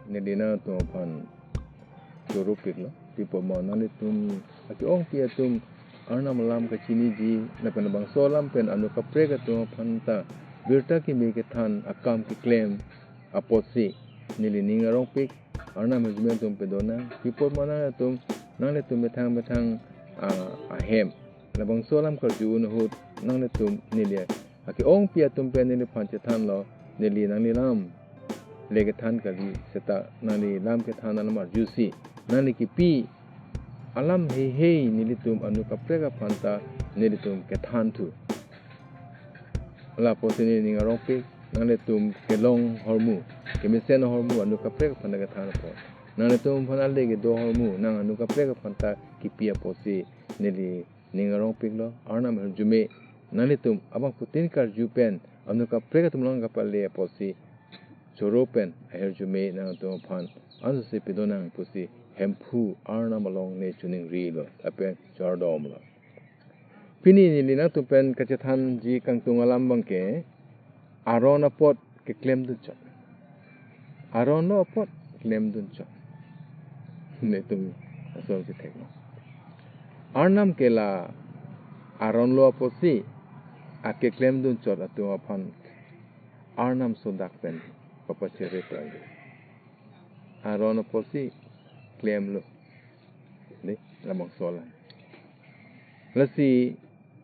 nilina tum pan jorupik lo pipo mo nali tum aki ong pia tum Arnam lam ka chini ji na pen bang solam pen anu ka prega tum pan ta birta ki mi ke than akam ki claim aposi nili ninga rong pik Arnam hujmen tum pedona pipo mo na tum nang tum betang a hem na bang solam ka ju na hut nang tum nili aki ong pia tum pen nili pan che than lo nili nang ni lam lege than ka li seta nani lam ke than na mar jusi nani ki pi alam hei nilitum anu kaprega panta nilitum ke than tu la posini ninga ropi nalitum ke long hormu ke mesen hormu anu kaprega panta ke than po nalitum phanale ke do hormu nang anu kaprega panta ki pia posi nili ninga ropi lo Arnam jume nalitum abang putin kar jupen anu kaprega tum long kapale posi choropen aher jume nang tum phan anu se pidonang posi hempu Arnam along ne chuning ri lo apen chordom lo pini ni lina tu pen kachathan ji kang tung alam bangke aron apot ke claim du chot aron no apot claim du chot ne tum asol ke thek Arnam ke la aron lo aposi ake claim du chot atu aphan Arnam sodak pen papa chere tang aron aposi claim lo ni lamang sola lasi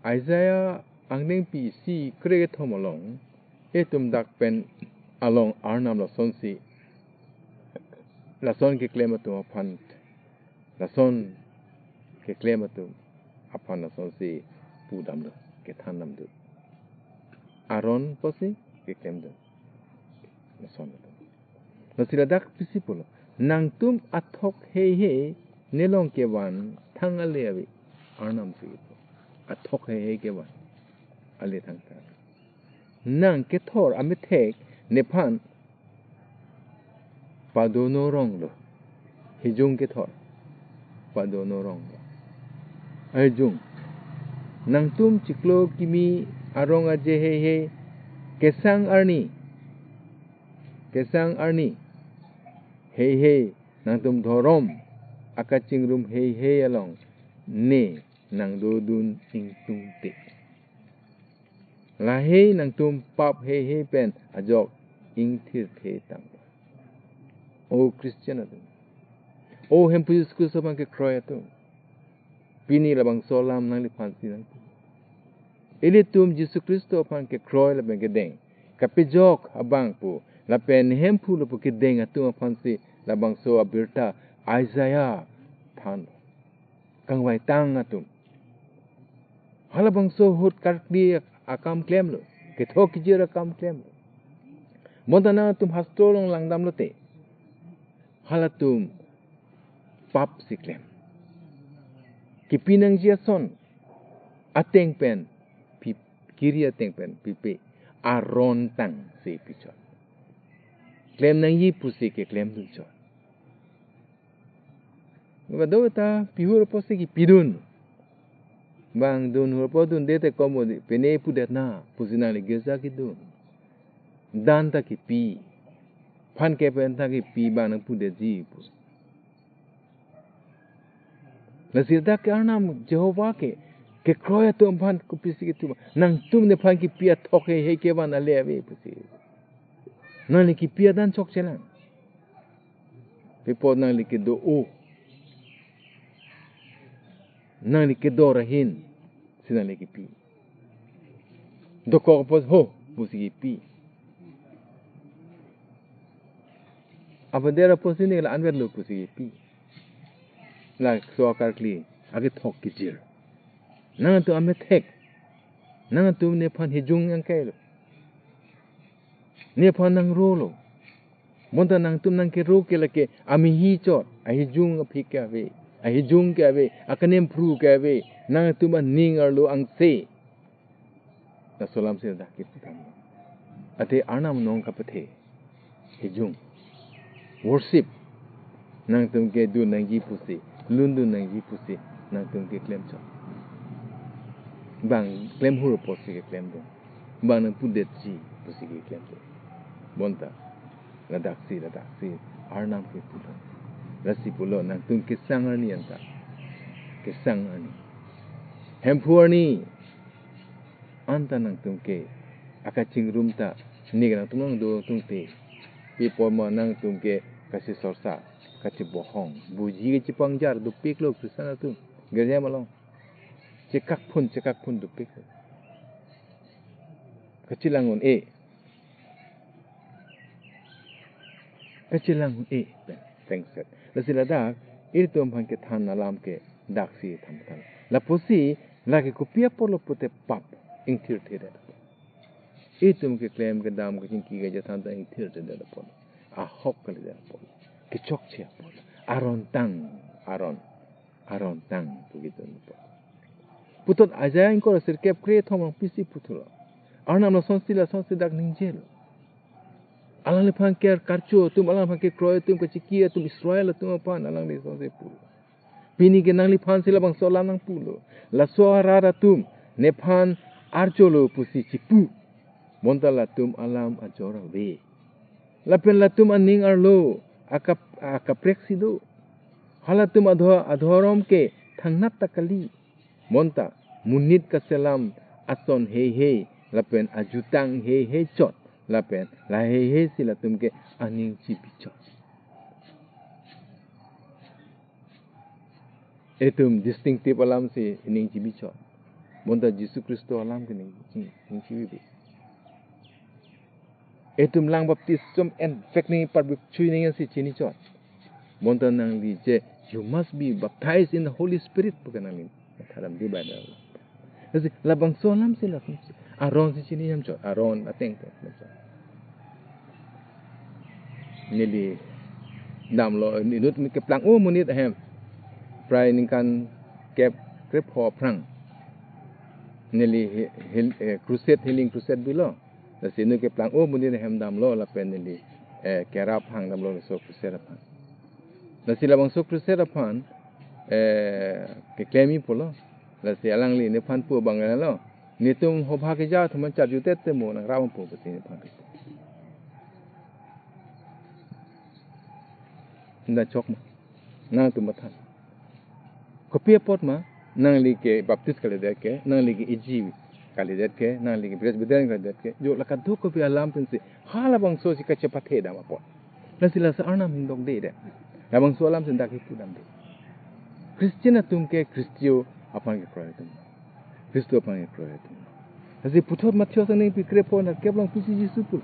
Isaiah angning pi si krege thomolong etum dak pen along Arnam la sonsi la son ke claim to aphan la son ke claim to aphan la sonsi pudam lo ke thanam do aron posi ke claim do la son do lasi la dak pisipulo nang tum athok he nelong ke wan thang alewi Arnam si athok he ke wan ale thang ta nang ke thor amithek nephan padono rong lo hijung ke thor padono rong lo ajung nang tum chiklo kimi arong aje he kesang arni Hey, nang tum thorom akaching rum hey along ne nang do dun ing tung te la hey nang tum pap hey pen ajok ing thir the tang o Christian atu o hempu school soban ke kroy atu pini labang solam nang li phansi nang ele tum Jesus Christo pan ke kroy labang ke deng kapijok abang pu la pen hempu lo ke deng atu phansi labang so abirta Isaiah than kangwai tang atum halabang so hut kardi akam claim lo ke thok jira akam claim lo modana tum hastolong langdam lo te halatum pap si claim ki pinang jia son ateng pen pi kiri ateng pen pipe aron tang se pichot claim nang yi pusi ke claim du chot Vado ta pihur posi ki pidun bang dun hur po dun dete komo pene pudet na pusina le geza ki dun dan ta ki pi phan ke pen ta ki pi bang nang pudet ji pu la sirda ke Arnam Jehovah ke kroya tum phan ku pisi ki tu nang tum ne phan ki pi thok he ke ban ale ave pusi nang li ki pi dan chok chelang pe po nang li ki do o nang li ke do rahin sinang li ki pi do ko pos ho pusi ki pi abadera posi ni la anwer lo pusi ki pi la so akar kli age thok ki jir nang tu ame thek nang tu ne phan hijung ang kai lo ne phan nang ro lo monta nang tum nang ke ro ke la ke ami hi chot a hijung a phik ka ve a hijung ka ve akanem pru ka ve nang tu ma ning ar lo ang se na solam se da ki tam ate Arnam nong ka pathe hijung worship nang tum ke du nang ji pusi lundu nang ji pusi nang tum ke claim chot bang claim hur posi ke claim do bang nang pudet ji pusi ke claim do monta la daksi Arnam ke pulo. Rasi pulo nang tum kisang ni anta. Kisang ani. Hempur ni anta nang tum ke akacing rumta ni nang tum nang do tum te. Pipo mo nang tum ke kasi sorsa kasi bohong. Buji ke cipang jar du pik lo kisang tu. Gerja malong. Cekak pun du pik. Kecilangun Kecilangun tengset. Lasila dak itu ampang ke than alam ke dak si thamtan. Lapusi lagi kupia polo pute pap ingtir tire. Itu mungkin klaim ke dam ke cingki ke jatan ta ingtir tire polo. Ahok kali tire polo. Kecok cia polo. Aron tang begitu polo. Putut aja ingko sirkep kre thomang pisi putulo. Arnam sonsi dak ningjel. Alang lepang ker karcho tum alang pang ke kroy tum ke cikia tum Israel tum pan alang le sonsi pulo. Pini ke nang lipan sila bang solam nang pulo. La suara tum nepan archolo pusi cipu. Montala tum alam ajora be. Lapen la tum aning arlo akapreksi do. Hala tum adhorom ke thangnat takali. Monta munit kaselam ason hei lapen ajutang hei chot lapen la hei sila tum ke aning cipichot. Etum distinctive alam si ning cipichot. Monta Yesus Kristo alam ke ning cipibi. Etum lang baptism and fact ni parbuk chui ning si chini chot. Monta nang li je you must be baptized in the Holy Spirit bukan nang ni. Karam di Bible. Jadi labang solam sila aron si chini jam chot aron ateng te. Nili dam lo nut mi ke plang munit hem. Prai ningkan kep krep ho prang. Nili crusade healing crusade bilo. Lasi nu ke plang munit hem dam lo la pen nili kerap hang dam lo so crusade pan. Lasi labang so crusade pan ke klemi polo. Lasi alang li ne pan pu bang lo. Ni tum ho bha ke ja thum chat jutet te mo nang rawang pu pati ne pan. Nda chok ma. Nang tu mathan. Kopia pot ma nang li ke baptis kali det ke nang li ke iji kali det ke nang li ke presbyterian kali det ke jo la ka du ko bi alam pen si hala bang so si ka chepathe da ma pot. Lasi la sa Arnam hindok de. La bang so alam sin dak hipu dam de. Christian atum ke Kristio apan ke proyetum. Kristo apan ke proyetum. Lasi puthot matyo sang ning pikre po na keblong pisi Yesus pul.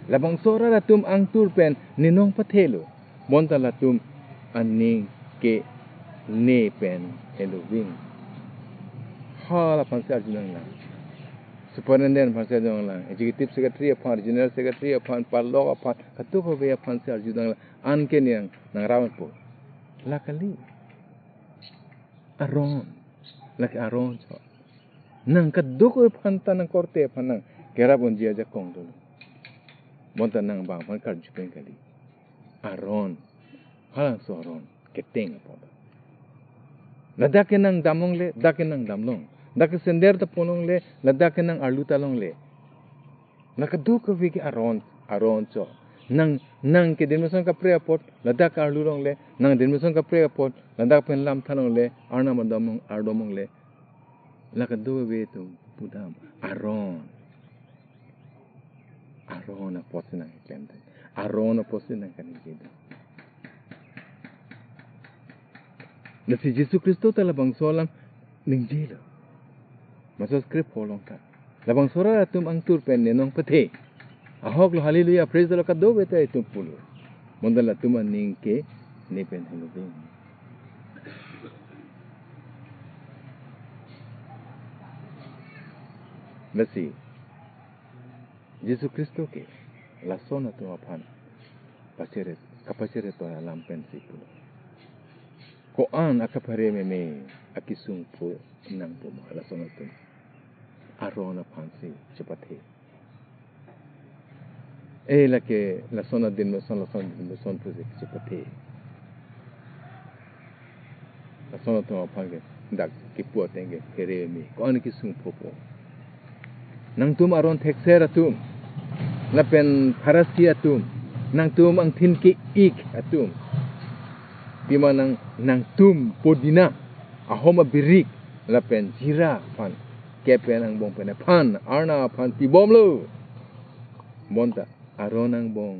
La bang so ra tum ang tur pen ninong pathelo. Monta la tum aning ke ne pen eloving. Hala pansa junang lang. Superintendent pansa junang lang. Executive secretary apan general secretary apan parlok apan katu ko be pansa junang lang. An ke niang nang rawan po. Lakali. Aron. Laki aron so. Nang kadu ko panta nang korte panang kerabon dia jakong dulu. Monta nang bang pan kar jupen kali. Aron. Halang so aron. Keteng apa. Ladak nang damong le, dak nang damlong. Dak sender ta ponong le, ladak nang arluta long le. Nakadu ko wiki aron so. Nang ke dinmoson ka prayer pot, ladak arlulong le, nang dinmoson ka prayer pot, ladak pen lam thalong le, arnam damong ardomong le. Lakadu we tu pudam aron. Aron a posina kente. Aron a posina kanijida. Nasi Yesus Kristo ta labang solam ningjila. Masa skrip holong ka. Labang sora atum ang turpen nenong pate. Ahok lo hallelujah praise the Lord ka do beta itum pulo. Mondala tuman ningke nepen helobing. Nasi Yesus Kristo ke lasona tu apan paseret kapaseret to alam pensi pulo. Ko an akapare me akisung po nang po lasona tu arona pansi cepathe. Lake lasona din mo son po cepathe. Lasona tu apan ke dak kipu tenge kere me ko an kisung po. Nang tum aron teksera tum lapen parasia tum nang tum ang thin ke ik atum pima nang tum podina ahoma birik lapen jira pan kepen ang bong pen pan arna pan pi bom lo monta aron ang bong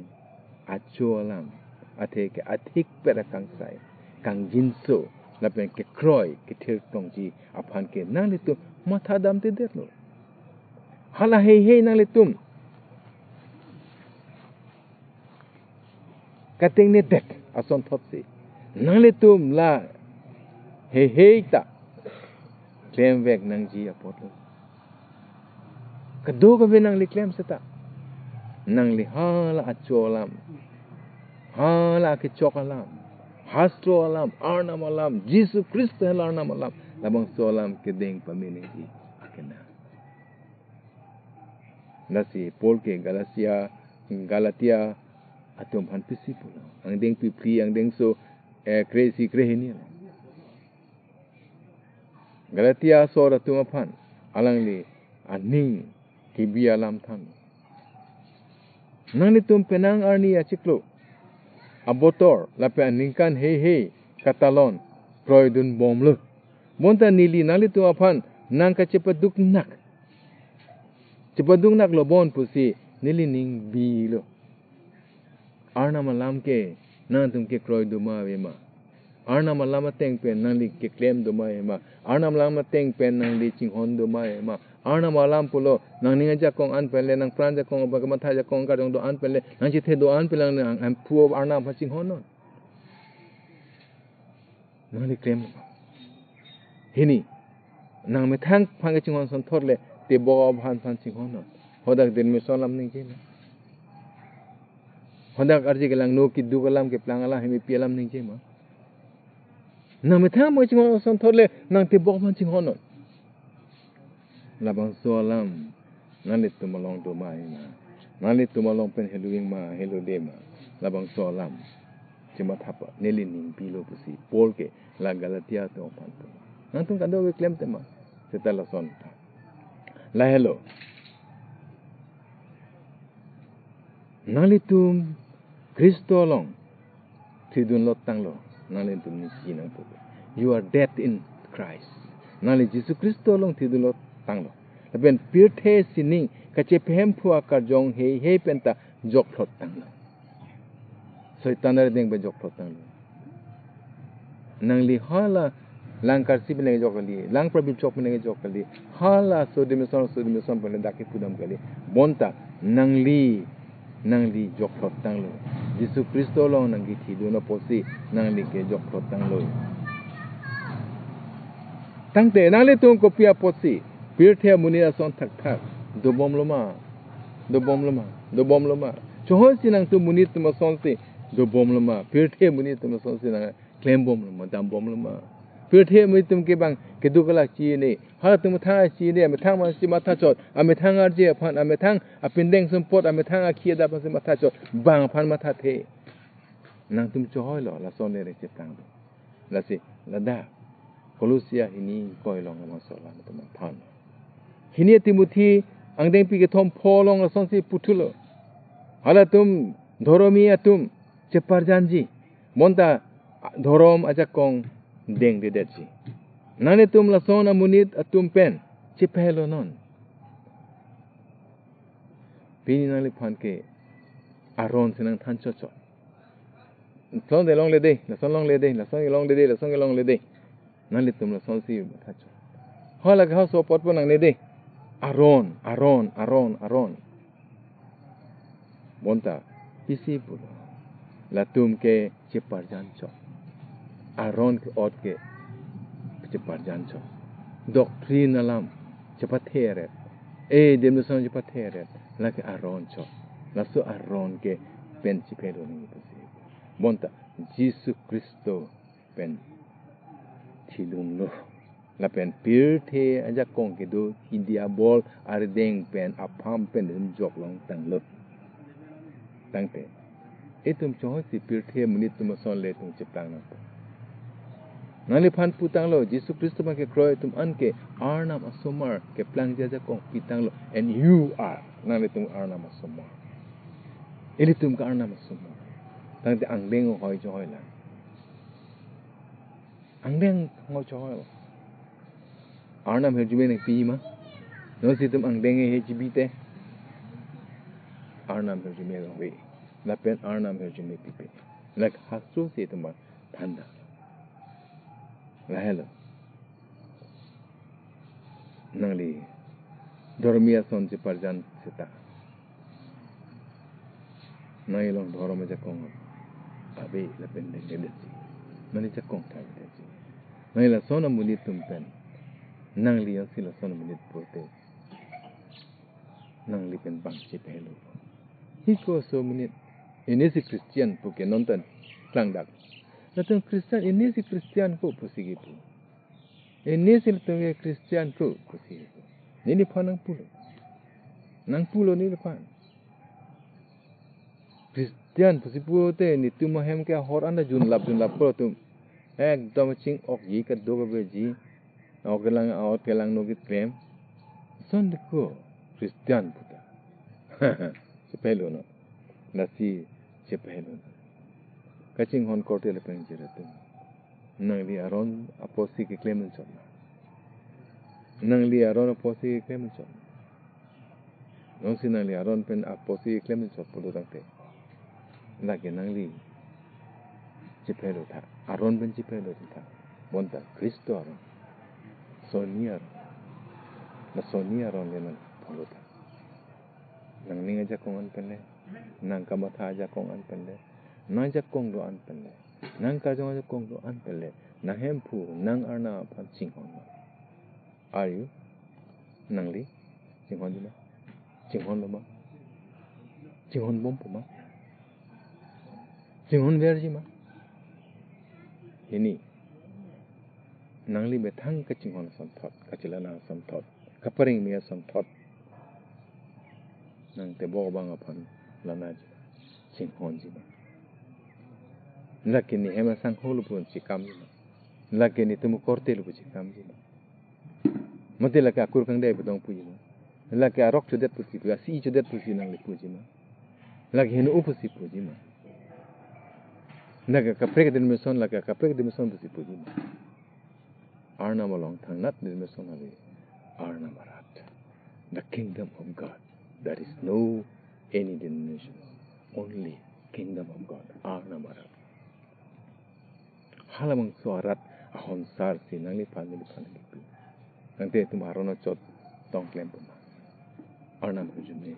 acholam ate ke atik pera kang sai kang jinso lapen ke kroy ke thir tongji apan ke nang litu matha dam te derlo hala hei nang litum kating ne dek ason thotsi nang litum la hei ta klem vek nang ji apotlo kado ka nang li klem seta nang li hala acholam hala ke chokalam hastro alam arnam alam Jesus Christ arnam alam labang solam ke deng pamini ji kena nasi Paul ke Galatia atom han pisi pula ang deng pipli ang deng so crazy ni Galatia so ratum apan alang li aning kibi alam tham nang nitum penang arni achiklo abotor lape aningkan hei katalon proidun bomlu monta nili nalitu apan nang ka cepaduk nak lo bon pusi nili ning bi lo arna malam ke nang tum ke kroidu ma wema arna malam teng pen nang li ke claim do ma wema arna malam teng pen nang li chinghon do ma wema arna malam pulo nang ninga ja kong an pele nang franja kong bagama tha ja kong ka dong do an pele nang chithe do an pele nang am puo arna pa chinghon non nang li claim hini nang me thang phang ke chinghon son thorle te bo bhan chinghon non hodak din me solam ning je hodak arji ke lang no ki du galam ke plangala hemi pialam ning je ma nang me thang mo chinghon son thorle nang te bo bhan chinghon non labang solam nalit tumalong dumay na nalit tumalong pen heluing ma helode ma labang solam cimatapa nelining pilo pusi polke la Galatia to panto nantung kado we claim tema setala sonta la hello nalitum Kristo long tidun lotang lo nalitum ni sinang po you are dead in Christ nali Jesus Kristo long tidun lot tanglo laben pirthe sining kache phem phua ka jong hei penta jok thot tanglo soitanar deng be jok thot tanglo nang li hala lang kar si bene jok ali lang prabip chok bene jok ali hala so dimison bene daki pudam kali bonta nang li jok thot tanglo Jesus Kristo long nang gi thi do na posi nang li ke jok thot tanglo tangte nang le tung ko pia posi pirthia munira son thak do bom loma chohon sinang tu munit ma son si do bom loma pirthia munit ma son si na claim bom loma dam bom loma pirthia munit tum ke bang ke du kala chi ne ha tum tha chi ne me thang ma si ma tha chot ame thang ar je phan ame thang apindeng sum pot ame thang a khia da pa si ma tha chot bang phan ma tha the nang tum chohoi lo la son le re che tang la si la da Colosia ini koi long ma so la tum phan hini Timothy angdeng pi ke thom pholong son si putulo hala tum dhoromi atum chepar janji monta dhorom aja kong deng de detji nane tum la son amunit atum pen chepelo non pini nali phan ke aron sinang than cho son de long le de la son long le de la son long le de la son long le de nali tum la son si tha cho hala ga so pot ponang le de Aron monta pisi pulo latum ke chepar jancho Aron ke ot ke chepar jancho doctrine alam cepat heret demonstration cepat heret la ke Aron cho la so Aron ke pen chipelo ni pisi monta Jesus Kristo pen chilun lo la pen pirthe aja kong ke do India bol ardeng pen apam pen jok long tang lo tangte etum choh si pirthe munit tum son le tum chiplang na nali phan putang lo Jesus Christ ma ke kroy tum an ke arnam asomar ke plang ja kong pitang lo and you are nali tum arnam asomar Elitum ka Arnam semua. Tang te angdeng hoi joy lah. Angdeng ngau joy. Arnam herjume nek pi ma. No situm angdeng he jibite. Arnam herjume ga we. Lapen Arnam herjume pipe. Lak hasro situm ba thanda. Lahelo. Nangli dormia son si parjan sita. Nailong dorma jakong. Abe lapen de desi. Mani jakong ta desi. Naila sona munit tumpen. Nangli yang sila sona munit prote. Nangli pen bang si pelo. Hiko so munit. Ini si Christian puke nonton langdak. Natong Christian ini si Christian ko pusigi pu. Ini si natong Christian ko pusigi pu. Ini panang pulo. Nang pulo ni depan. Christian pusipu te ni tu mahem ke hor anda junlap pro tu. Ekdom ching ok yi ka doga beji. Ok kelang nogit krem. Son ko Christian puta. Sepelo no. Nasi sepelo no. Kacing hon kote le penjara tu. Nang li aron aposi ke klem chon. Nang li aron aposi ke klem chon. Nong si nang li aron pen aposi ke klem chon pulu tangte. Lagi nang li sepelo tha. Aron pen sepelo tha. Bonta Kristo aron. Sonia aron. Na Sonia aron le nang pulu tha. Nang ni aja kongan pen le. Nang kamatha aja kongan pen le. Nang jakong do an pelle. Nang kajong jakong do an pelle. Nang hempu nang arna pan cinghon. Are you? Nang li? Cinghon jima? Cinghon loma? Cinghon bom puma? Cinghon verji ma? Ini. Nang li betang ke cinghon son thot. Kacilana son thot. Kaparing mia son thot. Nang te bo bang apan lana jima. Cinghon jima. Lakini hema sang holu pun cikam jima. Lakini temu korte lu cikam jima. Mati laki akur kang dai betong puji ma. Laki arok chodet pusi pu, si chodet pusi nang li puji ma. Laki henu upusi puji ma. Laki kaprek din meson laki kaprek din meson pusi puji ma. Arnam along thang nat din meson ali. Arnam arat. The kingdom of God. There is no any denomination. Only kingdom of God. Arnam arat. Halamang suarat ahon sar si nang li pan gitu. Nanti tum arono chot tong klem puma. Arnam hujume.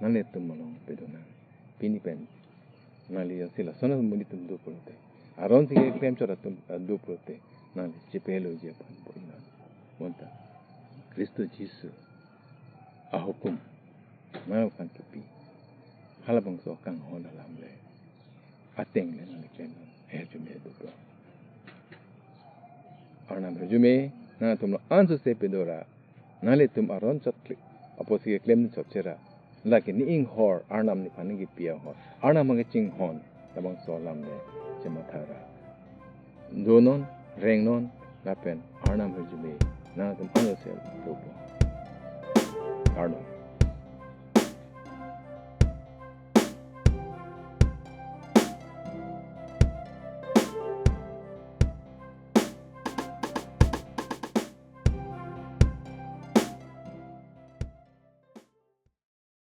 Nang le tum malong pedona. Pini pen. Nang li sila sona muni tum do prote. Aron si klem chot tum do prote. Nang li chipelo je pan poina. Monta. Kristo Jesu. Ahukum. Nang kan kipi. Halamang so kang hon alam le. Ateng le nang li klem. Hujume do pro. Arnam hujume na tum anso se pedora nale tum aron chot klik aposi ke klem chot chera laki ni ing hor Arnam ni paningi pia hor Arnam ang ching hon tabang so lam le chemathara donon rengnon lapen Arnam hujume na tum anso se do Arnam